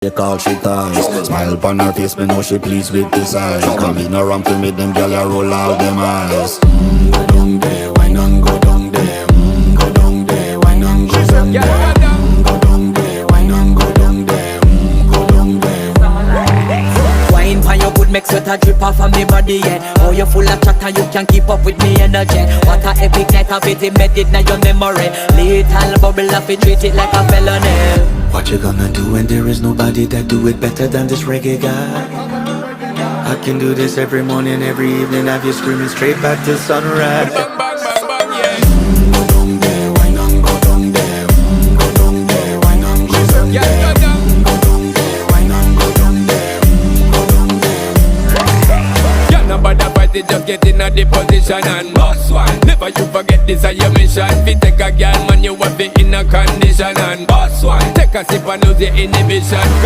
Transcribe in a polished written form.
They call she ties. Smile upon her face, me know she pleased with this eyes. Come in around to me, them gyal a roll out them eyes. Go down there, why not go down there? Go down there, why not go down there? Go down there, why not go down there? Go down there. Wine pan your good, make sweat a drip off of me body, yeah. Oh, you full of chatter, you can keep up with me energy. What a epic night of it, embedded in your memory. Little bubble of it, treat it like a felony. What you gonna do when there is nobody that do it better than this reggae guy? I can do this every morning, every evening, have you screaming straight back to sunrise. Go down there, why not go down there? Go down there, why not go down there? Go down there, why not go down there? Go down there. Yeah, nobody fight it, just get in a the position and boss one. Never you forget this is your mission. Fi take a girl, man, you have it in a condition and boss one. Take a sip and lose your inhibition.